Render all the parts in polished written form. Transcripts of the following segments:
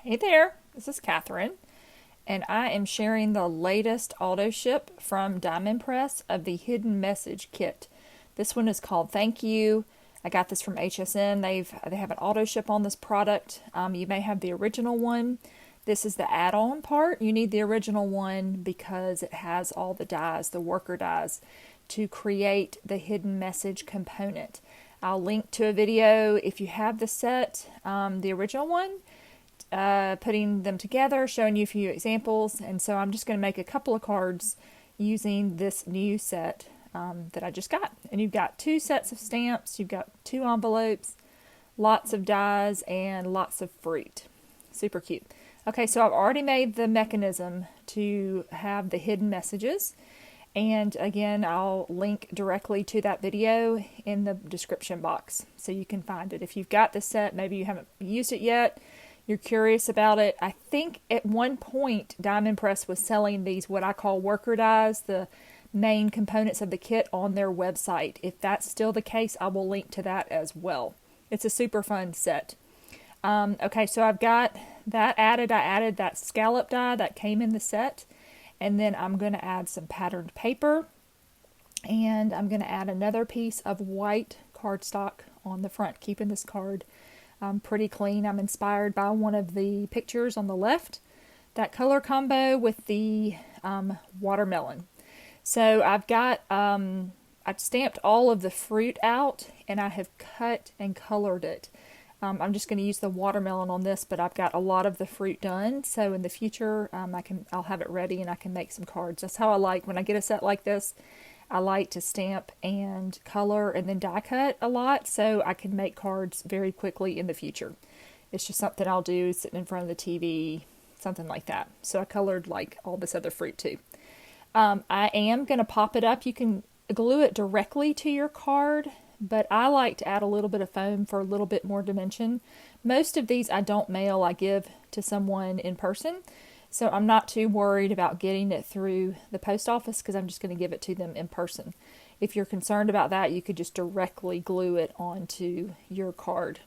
Hey there, this is Katherine, and I am sharing the latest auto ship from Diamond Press of the Hidden Message Kit. This one is called Thank You. I got this from HSN. They have an auto ship on this product. You may have the original one. This is the add-on part. You need the original one because it has all the dies, the worker dies, to create the hidden message component. I'll link to a video if you have the set, the original one, putting them together, showing you a few examples. And so I'm just going to make a couple of cards using this new set that I just got. And you've got 2 sets of stamps, you've got 2 envelopes, lots of dies, and lots of fruit. Super cute. Okay, so I've already made the mechanism to have the hidden messages. And again, I'll link directly to that video in the description box so you can find it. If you've got the set, maybe you haven't used it yet, you're curious about it. I think at one point Diamond Press was selling these, what I call worker dies, the main components of the kit, on their website. If that's still the case, I will link to that as well. It's a super fun set. Okay, so I've got that added. I added that scallop die that came in the set. And then I'm going to add some patterned paper. And I'm going to add another piece of white cardstock on the front, keeping this card pretty clean. I'm inspired by one of the pictures on the left, that color combo with the watermelon. So I've got, I've stamped all of the fruit out and I have cut and colored it. I'm just going to use the watermelon on this, but I've got a lot of the fruit done. So in the future, I'll have it ready and I can make some cards. That's how I like, when I get a set like this, I like to stamp and color and then die cut a lot so I can make cards very quickly in the future. It's just something I'll do sitting in front of the TV, something like that. So I colored like all this other fruit too. I am going to pop it up. You can glue it directly to your card, but I like to add a little bit of foam for a little bit more dimension. Most of these I don't mail, I give to someone in person. So I'm not too worried about getting it through the post office because I'm just going to give it to them in person. If you're concerned about that, you could just directly glue it onto your card.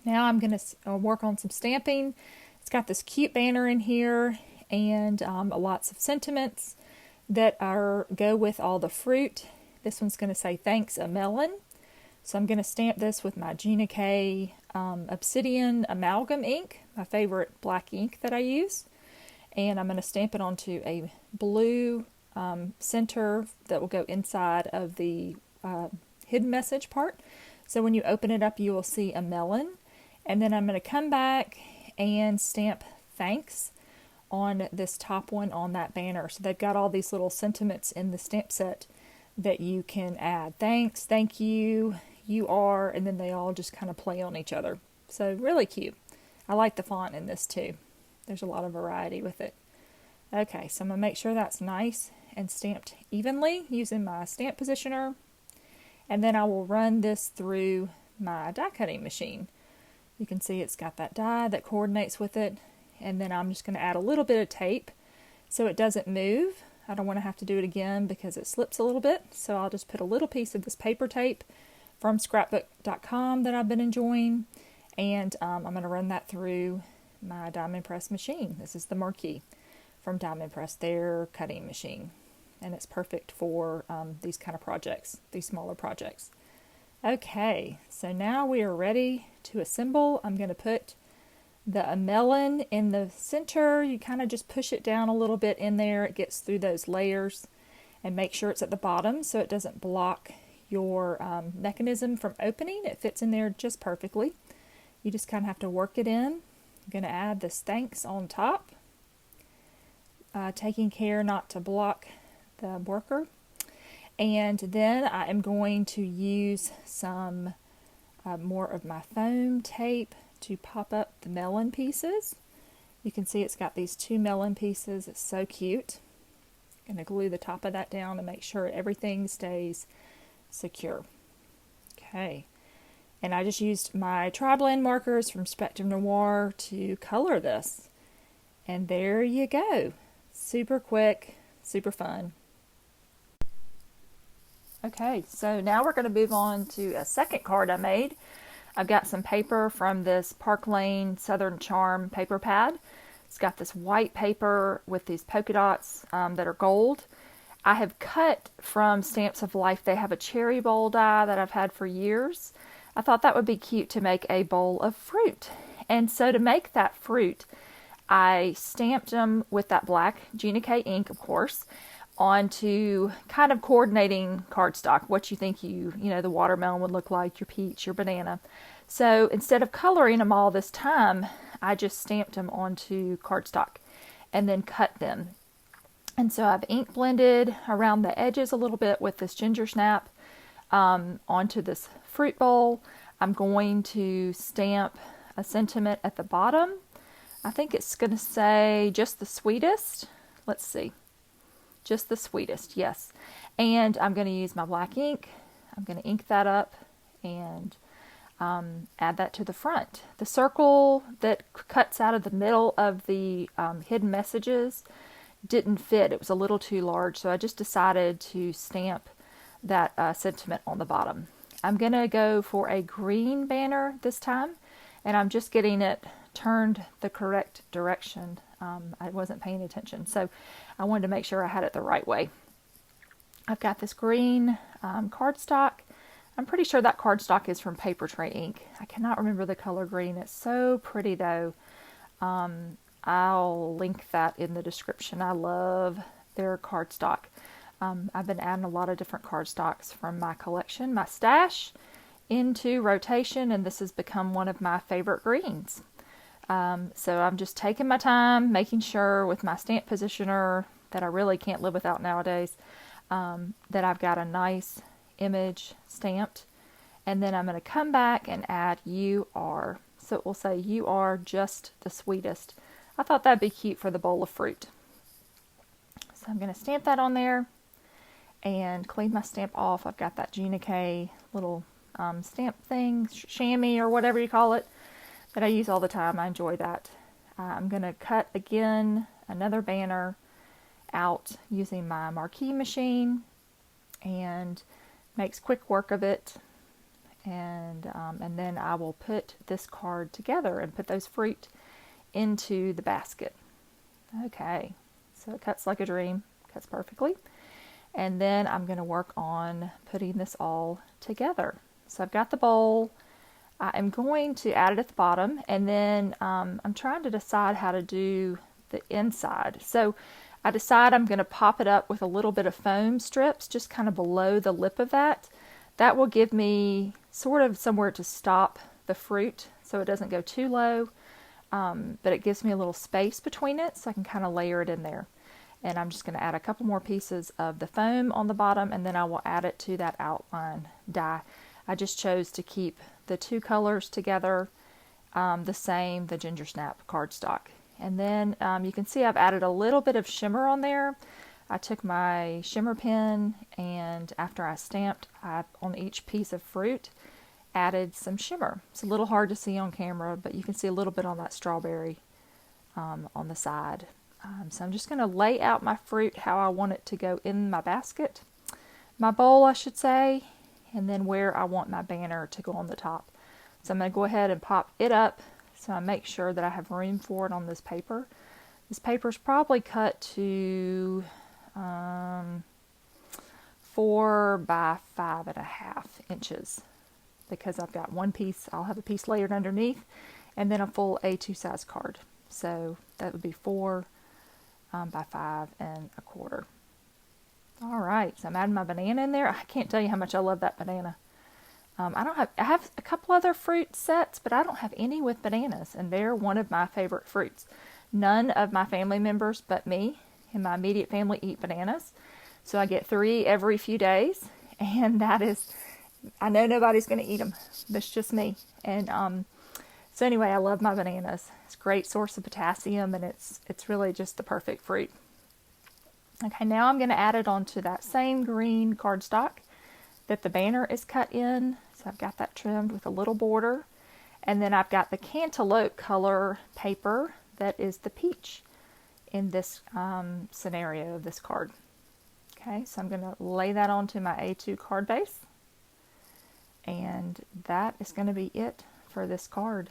Now I'm going to work on some stamping. It's got this cute banner in here and lots of sentiments that go with all the fruit. This one's going to say, thanks, a melon. So I'm going to stamp this with my Gina K Obsidian Amalgam ink, my favorite black ink that I use. And I'm going to stamp it onto a blue center that will go inside of the hidden message part. So when you open it up, you will see a melon. And then I'm going to come back and stamp thanks on this top one on that banner. So they've got all these little sentiments in the stamp set that you can add. Thanks, thank you, you are, and then they all just kind of play on each other. So really cute. I like the font in this too. There's a lot of variety with it. Okay, so I'm going to make sure that's nice and stamped evenly using my stamp positioner. And then I will run this through my die cutting machine. You can see it's got that die that coordinates with it. And then I'm just going to add a little bit of tape so it doesn't move. I don't want to have to do it again because it slips a little bit. So I'll just put a little piece of this paper tape from scrapbook.com that I've been enjoying. And I'm going to run that through my Diamond Press machine. This is the Marquee from Diamond Press, their cutting machine. And it's perfect for these kind of projects, these smaller projects. Okay, so now we are ready to assemble. I'm going to put the melon in the center. You kind of just push it down a little bit in there. It gets through those layers, and make sure it's at the bottom so it doesn't block your mechanism from opening. It fits in there just perfectly. You just kind of have to work it in. I'm going to add this thanks on top, taking care not to block the worker. And then I am going to use some more of my foam tape to pop up the melon pieces. You can see it's got these 2 melon pieces. It's so cute. I'm going to glue the top of that down to make sure everything stays secure. Okay, and I just used my tri-blend markers from Spectrum Noir to color this. And there you go. Super quick, super fun. Okay, so now we're going to move on to a second card I made. I've got some paper from this Park Lane Southern Charm paper pad. It's got this white paper with these polka dots that are gold. I have cut from Stamps of Life. They have a cherry bowl die that I've had for years. I thought that would be cute to make a bowl of fruit. And so to make that fruit, I stamped them with that black Gina K ink, of course, onto kind of coordinating cardstock, what you think the watermelon would look like, your peach, your banana. So instead of coloring them all this time, I just stamped them onto cardstock and then cut them. And so I've ink blended around the edges a little bit with this ginger snap onto this fruit bowl. I'm going to stamp a sentiment at the bottom. I think it's going to say just the sweetest. Let's see. Just the sweetest, yes. And I'm going to use my black ink. I'm going to ink that up and add that to the front. The circle that cuts out of the middle of the hidden messages didn't fit. It was a little too large, so I just decided to stamp that sentiment on the bottom. I'm going to go for a green banner this time, and I'm just getting it turned the correct direction. I wasn't paying attention, so I wanted to make sure I had it the right way. I've got this green cardstock. I'm pretty sure that cardstock is from Paper Tray Ink. I cannot remember the color green. It's so pretty though. I'll link that in the description. I love their cardstock. I've been adding a lot of different cardstocks from my collection, my stash, into rotation, and this has become one of my favorite greens. So I'm just taking my time, making sure with my stamp positioner that I really can't live without nowadays, that I've got a nice image stamped. And then I'm going to come back and add "You Are." So it will say "You Are Just the Sweetest." I thought that'd be cute for the bowl of fruit. So I'm going to stamp that on there and clean my stamp off. I've got that Gina K little stamp thing, chamois or whatever you call it, that I use all the time. I enjoy that. I'm going to cut again another banner out using my marquee machine, and makes quick work of it. And then I will put this card together and put those fruit into the basket. Okay, so it cuts like a dream, cuts perfectly. And then I'm going to work on putting this all together. So I've got the bowl. I am going to add it at the bottom, and then I'm trying to decide how to do the inside. So I decide I'm going to pop it up with a little bit of foam strips just kind of below the lip of that. That will give me sort of somewhere to stop the fruit so it doesn't go too low, but it gives me a little space between it so I can kind of layer it in there. And I'm just going to add a couple more pieces of the foam on the bottom, and then I will add it to that outline die. I just chose to keep the two colors together the same, the ginger snap cardstock. And then you can see I've added a little bit of shimmer on there. I took my shimmer pen, and after I stamped, on each piece of fruit, added some shimmer. It's a little hard to see on camera, but you can see a little bit on that strawberry on the side. So I'm just going to lay out my fruit how I want it to go in my basket, my bowl I should say, and then where I want my banner to go on the top. So I'm going to go ahead and pop it up so I make sure that I have room for it on this paper. This paper is probably cut to 4 by 5.5 inches, because I've got one piece, I'll have a piece layered underneath, and then a full A2 size card. So that would be 4 by 5.25. All right, so I'm adding my banana in there. I can't tell you how much I love that banana. I have a couple other fruit sets, but I don't have any with bananas, and they're one of my favorite fruits. None of my family members but me and my immediate family eat bananas, so I get 3 every few days, and that is, I know nobody's going to eat them. That's just me. And so anyway, I love my bananas. It's a great source of potassium, and it's really just the perfect fruit. Okay, now I'm going to add it onto that same green cardstock that the banner is cut in. So I've got that trimmed with a little border. And then I've got the cantaloupe color paper that is the peach in this scenario of this card. Okay, so I'm going to lay that onto my A2 card base. And that is going to be it for this card.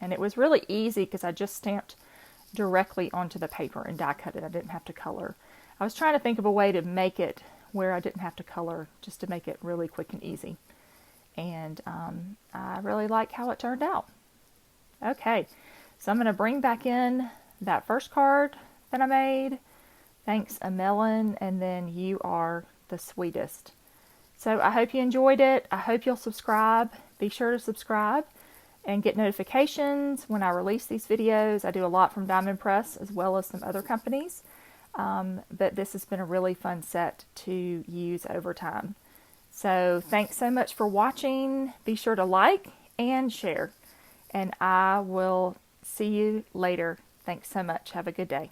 And it was really easy because I just stamped directly onto the paper and die cut it. I didn't have to color. I was trying to think of a way to make it where I didn't have to color, just to make it really quick and easy. And I really like how it turned out. Okay, so I'm going to bring back in that first card that I made. Thanks, a melon, and then you are the sweetest. So I hope you enjoyed it. I hope you'll subscribe. Be sure to subscribe and get notifications when I release these videos. I do a lot from Diamond Press as well as some other companies. But this has been a really fun set to use over time. So thanks so much for watching. Be sure to like and share. And I will see you later. Thanks so much. Have a good day.